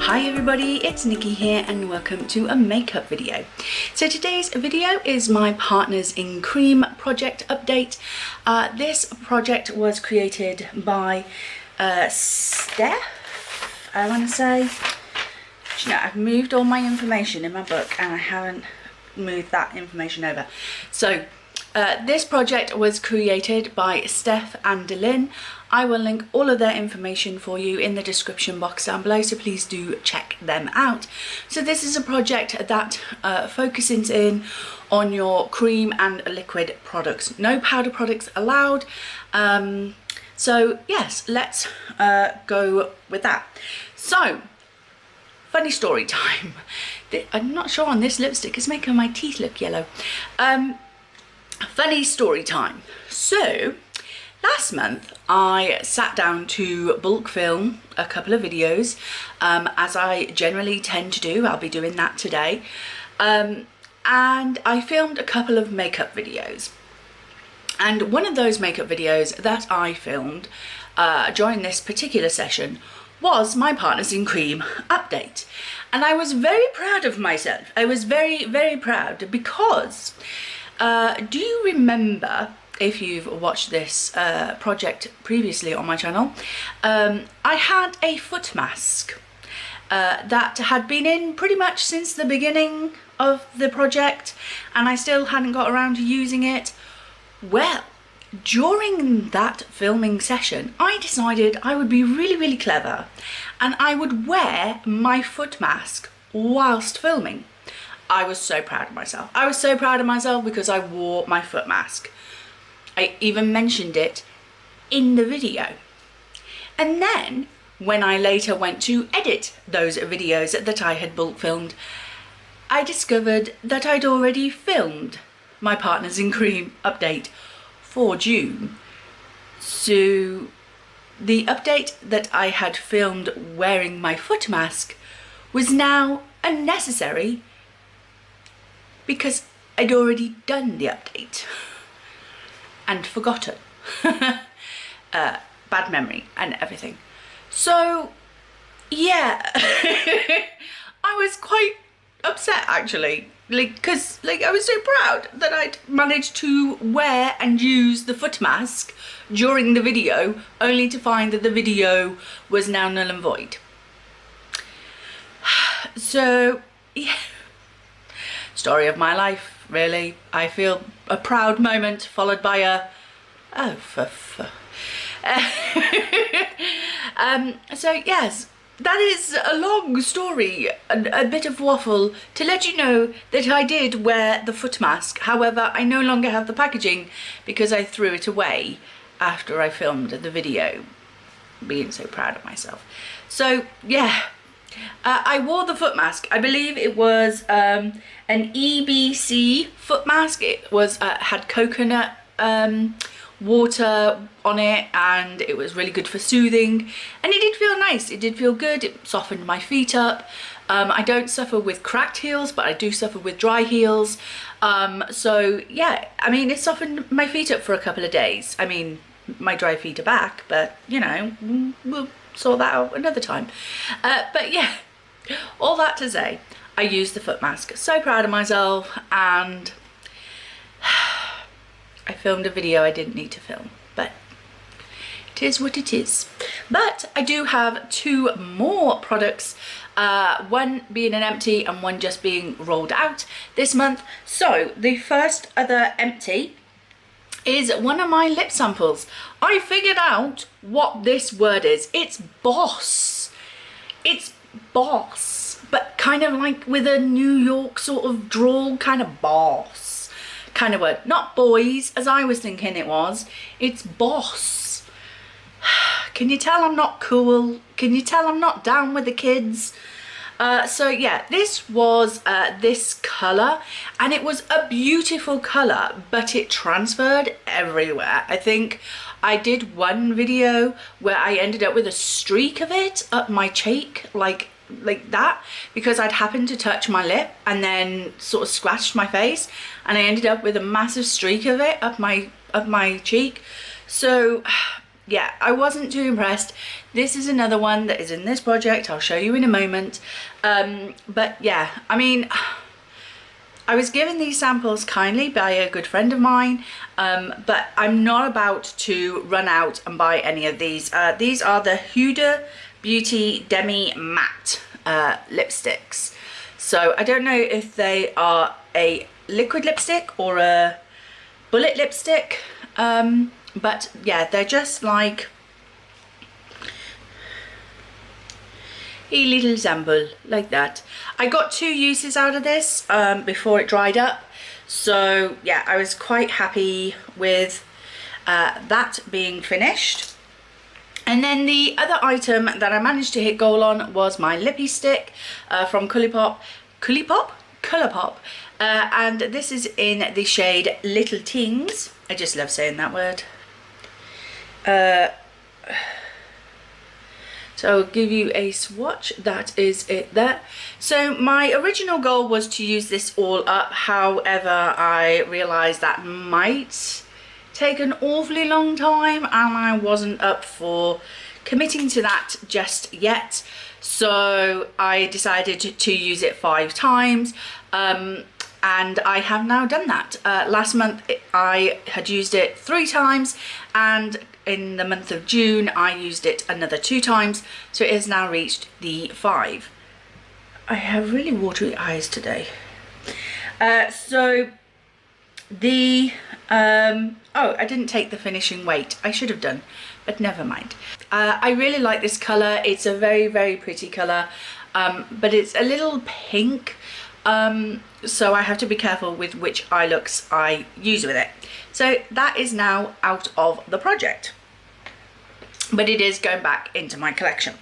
Hi everybody, it's Nikki here and welcome to a makeup video. So today's video is my Partners in Cream project update. This project was created by Steph, I want to say. You know, I've moved all my information in my book and I haven't moved that information over. So this project was created by Steph and Lynn. I will link all of their information for you in the description box down below, so please do check them out. So this is a project that focuses in on your cream and liquid products. No powder products allowed. So yes, let's go with that. So, funny story time. I'm not sure on this lipstick, it's making my teeth look yellow. Funny story time. So, last month I sat down to bulk film a couple of videos, as I generally tend to do. I'll be doing that today. And I filmed a couple of makeup videos. And one of those makeup videos that I filmed during this particular session was my Partners in Cream update. And I was very proud of myself. I was very, very proud because do you remember, if you've watched this project previously on my channel, I had a foot mask that had been in pretty much since the beginning of the project and I still hadn't got around to using it. Well, during that filming session, I decided I would be really, really clever and I would wear my foot mask whilst filming. I was so proud of myself. I was so proud of myself because I wore my foot mask. I even mentioned it in the video. And then when I later went to edit those videos that I had bulk filmed, I discovered that I'd already filmed my Partners in Cream update for June. So the update that I had filmed wearing my foot mask was now unnecessary because I'd already done the update and forgotten. Bad memory and everything. So yeah, I was quite upset actually, because I was so proud that I'd managed to wear and use the foot mask during the video, only to find that the video was now null and void. So yeah, story of my life really. I feel a proud moment followed by a oh so yes, that is a long story and a bit of waffle to let you know that I did wear the foot mask. However, I no longer have the packaging because I threw it away after I filmed the video, being so proud of myself. So yeah, I wore the foot mask. I believe it was an EBC foot mask. It was had coconut water on it and it was really good for soothing and it did feel nice. It did feel good. It softened my feet up. I don't suffer with cracked heels, but I do suffer with dry heels. So yeah, I mean, it softened my feet up for a couple of days. I mean, my dry feet are back, but you know, we'll sort that out another time. But yeah, all that to say, I used the foot mask. So proud of myself, and I filmed a video I didn't need to film, but it is what it is. But I do have two more products, one being an empty and one just being rolled out this month. So the first other empty is one of my lip samples. I figured out what this word is. It's boss. It's boss, but kind of like with a New York sort of drawl, kind of boss kind of word. Not boys, as I was thinking it was. It's boss. Can you tell I'm not cool? Can you tell I'm not down with the kids? So yeah, this was this colour, and it was a beautiful colour, but it transferred everywhere. I think I did one video where I ended up with a streak of it up my cheek, like that, because I'd happened to touch my lip and then sort of scratched my face, and I ended up with a massive streak of it up my cheek. So yeah, I wasn't too impressed. This is another one that is in this project. I'll show you in a moment. But yeah, I mean, I was given these samples kindly by a good friend of mine, but I'm not about to run out and buy any of these. These are the Huda Beauty Demi Matte lipsticks. So I don't know if they are a liquid lipstick or a bullet lipstick, but yeah, they're just like a little sample like that. I got 2 uses out of this before it dried up, so yeah, I was quite happy with that being finished. And then the other item that I managed to hit goal on was my lippy stick from Colourpop, and this is in the shade Little Tings. I just love saying that word. So I'll give you a swatch. That is it there. So my original goal was to use this all up. However, I realised that might take an awfully long time and I wasn't up for committing to that just yet. So I decided to use it 5 times. And I have now done that. Last month I had used it 3 times, and in the month of June I used it another 2 times, so it has now reached the 5. I have really watery eyes today. So the oh, I didn't take the finishing weight. I should have done, but never mind. I really like this colour. It's a very, very pretty colour, but it's a little pink, so I have to be careful with which eye looks I use with it. So that is now out of the project, but it is going back into my collection.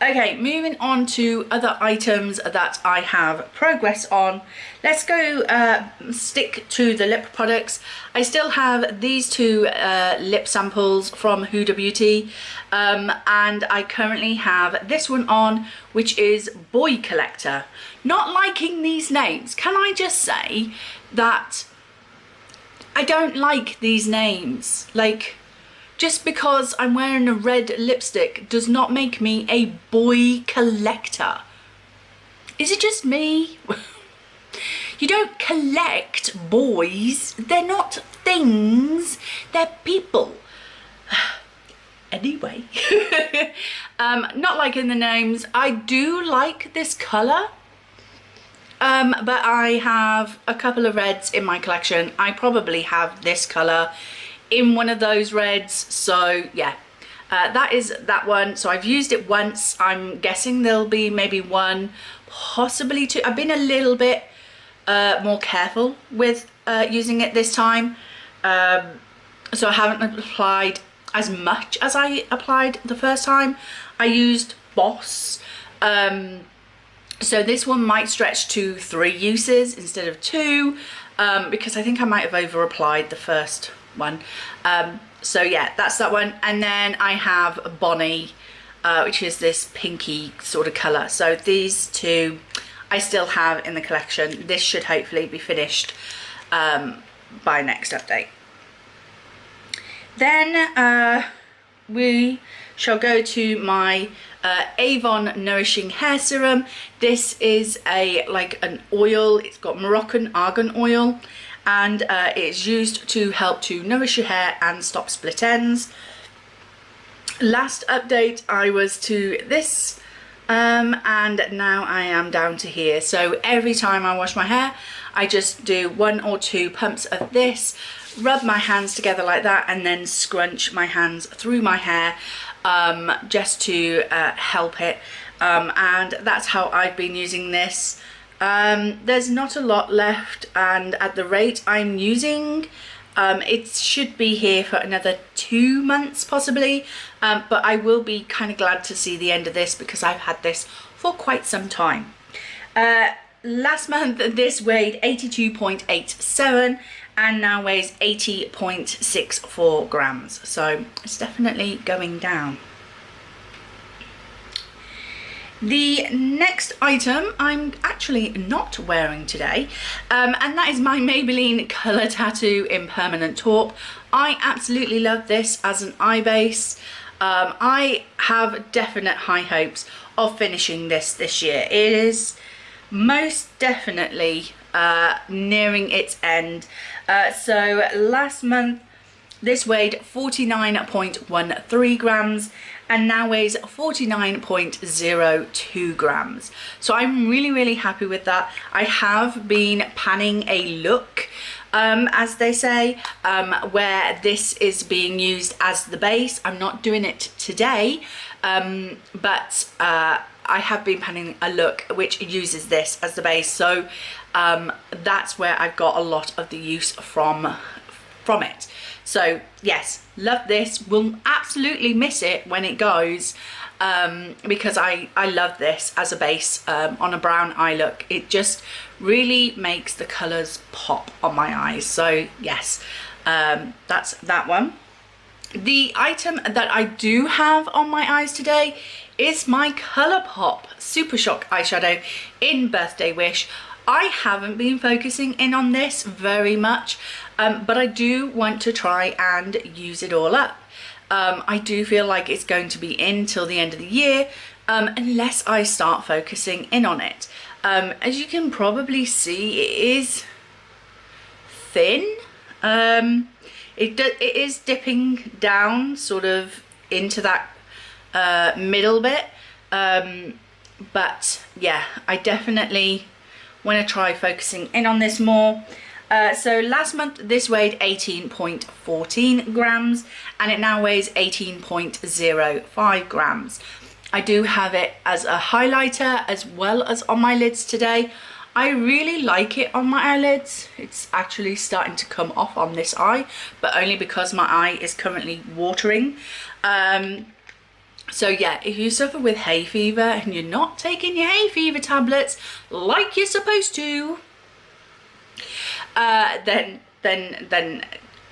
Okay, moving on to other items that I have progress on. Let's go stick to the lip products. I still have these 2 lip samples from Huda Beauty, and I currently have this one on, which is Boy Collector. Not liking these names. Can I just say that I don't like these names? Like, just because I'm wearing a red lipstick does not make me a boy collector. Is it just me? You don't collect boys. They're not things. They're people. Anyway. Not liking the names. I do like this colour. But I have a couple of reds in my collection. I probably have this colour in one of those reds, so yeah, that is that one. So I've used it once. I'm guessing there'll be maybe 1, possibly 2. I've been a little bit more careful with using it this time, so I haven't applied as much as I applied the first time. I used Boss, so this one might stretch to 3 uses instead of 2, because I think I might have over applied the first one. So yeah, that's that one. And then I have Bonnie, which is this pinky sort of colour. So these 2 I still have in the collection. This should hopefully be finished by next update. Then we shall go to my Avon Nourishing Hair Serum. This is like an oil. It's got Moroccan argan oil, and it's used to help to nourish your hair and stop split ends. Last update I was to this, and now I am down to here. So every time I wash my hair, I just do 1 or 2 pumps of this, rub my hands together like that, and then scrunch my hands through my hair, just to help it, and that's how I've been using this. There's not a lot left, and at the rate I'm using, it should be here for another 2 months possibly, but I will be kind of glad to see the end of this because I've had this for quite some time. Last month this weighed 82.87 and now weighs 80.64 grams, so it's definitely going down. The next item I'm actually not wearing today, and that is my Maybelline Colour Tattoo Impermanent Taupe. I absolutely love this as an eye base. I have definite high hopes of finishing this year. It is most definitely nearing its end. So last month this weighed 49.13 grams and now weighs 49.02 grams. So I'm really happy with that. I have been panning a look, as they say, where this is being used as the base. I'm not doing it today, but I have been panning a look which uses this as the base. So that's where I've got a lot of the use from it. So yes, love this. Will absolutely miss it when it goes, because I love this as a base on a brown eye look. It just really makes the colours pop on my eyes. So yes, that's that one. The item that I do have on my eyes today is my ColourPop Super Shock eyeshadow in Birthday Wish. I haven't been focusing in on this very much, but I do want to try and use it all up. I do feel like it's going to be in till the end of the year, unless I start focusing in on it. As you can probably see, it is thin. It is dipping down sort of into that middle bit, but yeah, I definitely want to try focusing in on this more. So last month this weighed 18.14 grams and it now weighs 18.05 grams. I do have it as a highlighter as well as on my lids today. I really like it on my eyelids. It's actually starting to come off on this eye, but only because my eye is currently watering. So yeah, if you suffer with hay fever and you're not taking your hay fever tablets like you're supposed to, then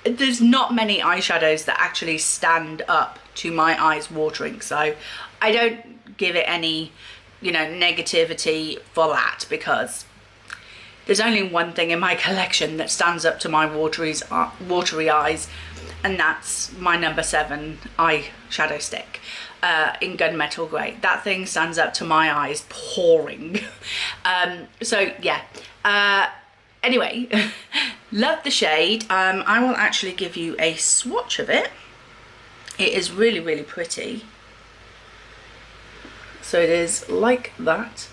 there's not many eyeshadows that actually stand up to my eyes watering. So I don't give it any, you know, negativity for that, because there's only one thing in my collection that stands up to my watery eyes, and that's my number 7 eyeshadow stick in Gunmetal Grey. That thing stands up to my eyes pouring. So yeah, anyway, love the shade. I will actually give you a swatch of it. It is really pretty. So it is like that.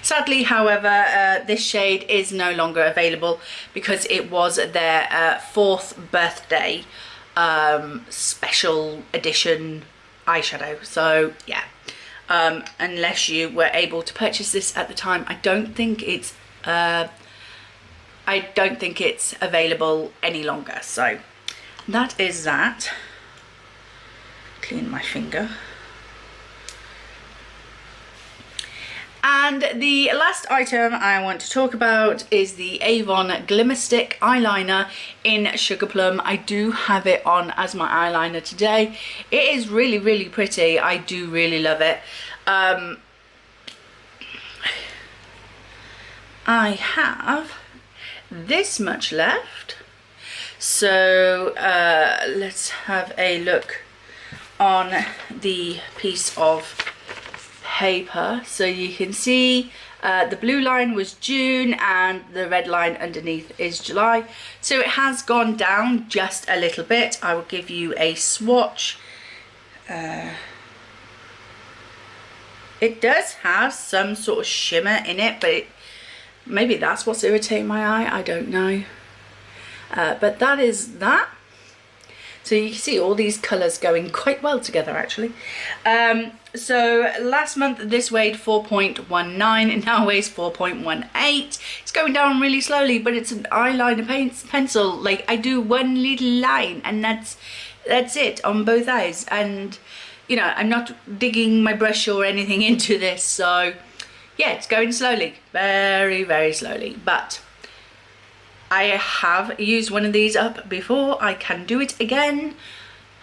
Sadly, however, this shade is no longer available because it was their 4th birthday special edition eyeshadow. So yeah, unless you were able to purchase this at the time, I don't think it's available any longer. So that is that. Clean my finger. And the last item I want to talk about is the Avon Glimmer Stick eyeliner in Sugar Plum. I do have it on as my eyeliner today. It is really pretty. I do really love it. I have this much left. So let's have a look on the piece of paper. So you can see the blue line was June and the red line underneath is July. So it has gone down just a little bit. I will give you a swatch. It does have some sort of shimmer in it, but maybe that's what's irritating my eye, I don't know. But that is that. So you can see all these colours going quite well together actually. So last month this weighed 4.19 and now weighs 4.18. It's going down really slowly, but it's an eyeliner pencil. Like, I do one little line and that's it on both eyes. And you know, I'm not digging my brush or anything into this. So yeah, it's going slowly, very slowly. But I have used one of these up before. I can do it again,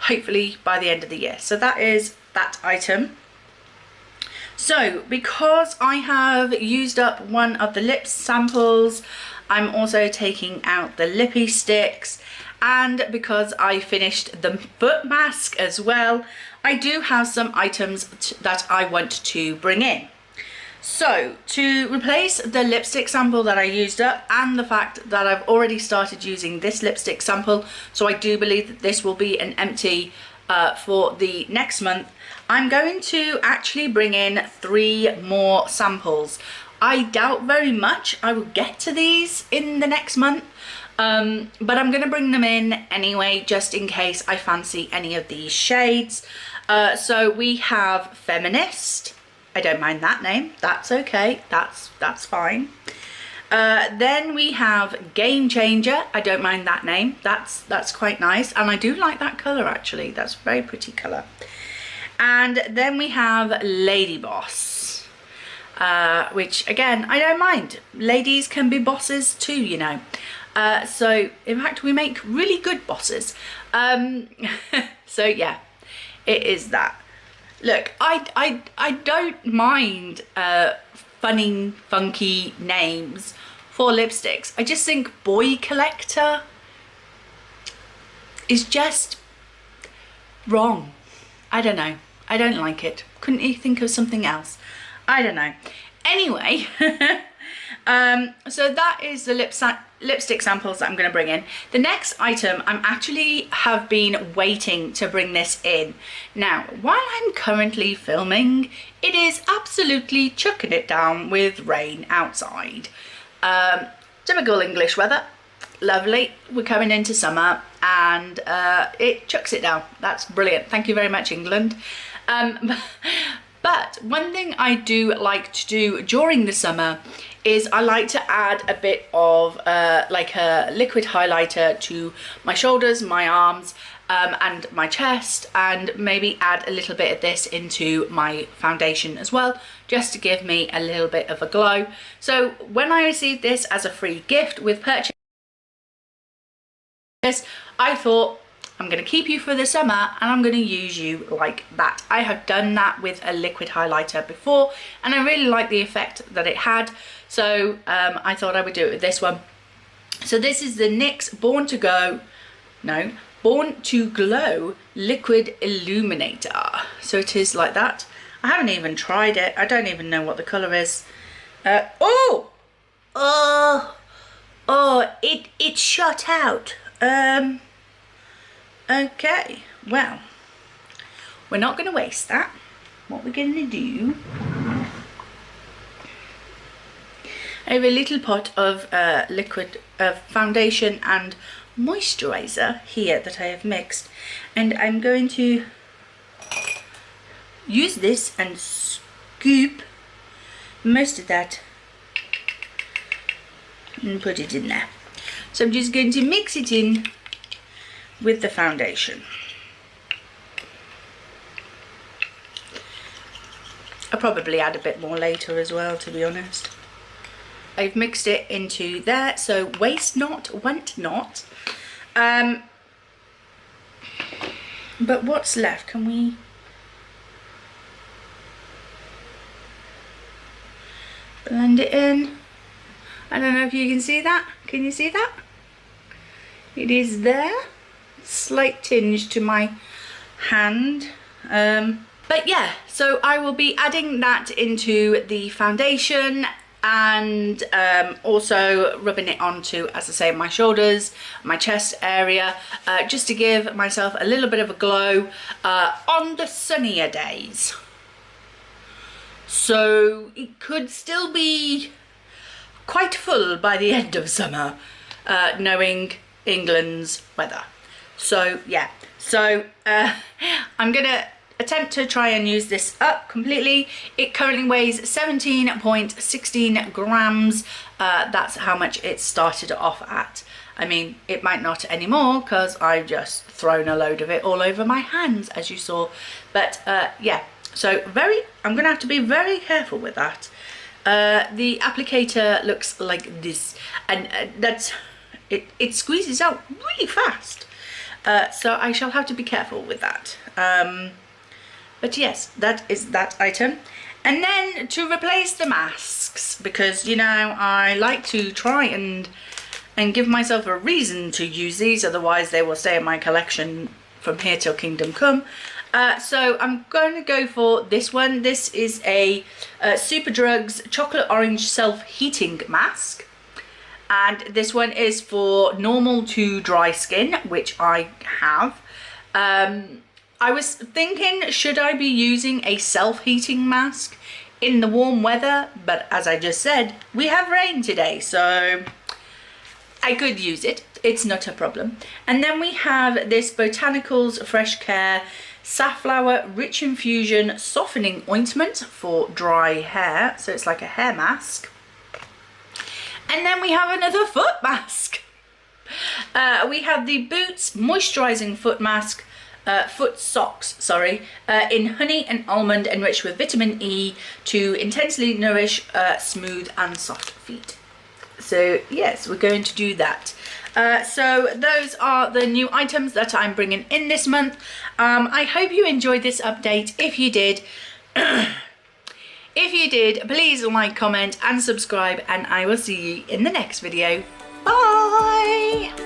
hopefully by the end of the year. So that is that item. So because I have used up one of the lip samples, I'm also taking out the lippy sticks, and because I finished the foot mask as well, I do have some items that I want to bring in. So to replace the lipstick sample that I used up, and the fact that I've already started using this lipstick sample, so I do believe that this will be an empty for the next month, I'm going to actually bring in 3 more samples. I doubt very much I will get to these in the next month, but I'm going to bring them in anyway, just in case I fancy any of these shades. So we have Feminist. I don't mind that name. That's okay. That's fine. Then we have Game Changer. I don't mind that name. That's quite nice, and I do like that colour actually. That's a very pretty colour. And then we have Lady Boss, which again, I don't mind. Ladies can be bosses too, you know. So in fact, we make really good bosses. So yeah, it is that. Look, I don't mind funny, funky names for lipsticks. I just think Boy Collector is just wrong. I don't know. I don't like it. Couldn't you think of something else? I don't know. Anyway, so that is the lipstick samples that I'm going to bring in. The next item, I'm actually have been waiting to bring this in. Now, while I'm currently filming, it is absolutely chucking it down with rain outside. Typical English weather. Lovely. We're coming into summer, and it chucks it down. That's brilliant. Thank you very much, England. But one thing I do like to do during the summer is I like to add a bit of like a liquid highlighter to my shoulders, my arms, and my chest, and maybe add a little bit of this into my foundation as well, just to give me a little bit of a glow. So when I received this as a free gift with purchase, I thought, I'm going to keep you for the summer and I'm going to use you like that. I have done that with a liquid highlighter before, and I really like the effect that it had, so I thought I would do it with this one. So this is the NYX Born to Glow Liquid Illuminator. So it is like that. I haven't even tried it. I don't even know what the colour is. It shot out. Okay, well, we're not going to waste that. What we're going to do, I have a little pot of liquid foundation and moisturizer here that I have mixed, and I'm going to use this and scoop most of that and put it in there. So I'm just going to mix it in with the foundation. I'll probably add a bit more later as well, to be honest. I've mixed it into there, so waste not, want not. But what's left? Can we... blend it in? I don't know if you can see that. Can you see that? It is there. Slight tinge to my hand. But yeah, so I will be adding that into the foundation, and also rubbing it onto, as I say, my shoulders, my chest area, just to give myself a little bit of a glow on the sunnier days. So it could still be quite full by the end of summer, knowing England's weather. So yeah, so I'm gonna attempt to try and use this up completely. It currently weighs 17.16 grams. That's how much it started off at. I mean, it might not anymore because I've just thrown a load of it all over my hands, as you saw. But yeah, so I'm gonna have to be very careful with that. The applicator looks like this, and it squeezes out really fast. So I shall have to be careful with that. But yes, that is that item. And then to replace the masks, because you know I like to try and give myself a reason to use these, otherwise they will stay in my collection from here till kingdom come. So I'm going to go for this one. This is a Superdrugs chocolate orange self-heating mask, and this one is for normal to dry skin, which I have. I was thinking, should I be using a self-heating mask in the warm weather? But as I just said, we have rain today, so I could use it. It's not a problem. And then we have this Botanicals Fresh Care Safflower Rich Infusion Softening Ointment for dry hair. So it's like a hair mask. And then we have another foot mask. We have the Boots Moisturizing Foot Mask. Foot socks, sorry, in honey and almond, enriched with vitamin E to intensely nourish smooth and soft feet. So yes, we're going to do that. So those are the new items that I'm bringing in this month. I hope you enjoyed this update. If you did, please like, comment and subscribe, and I will see you in the next video. Bye!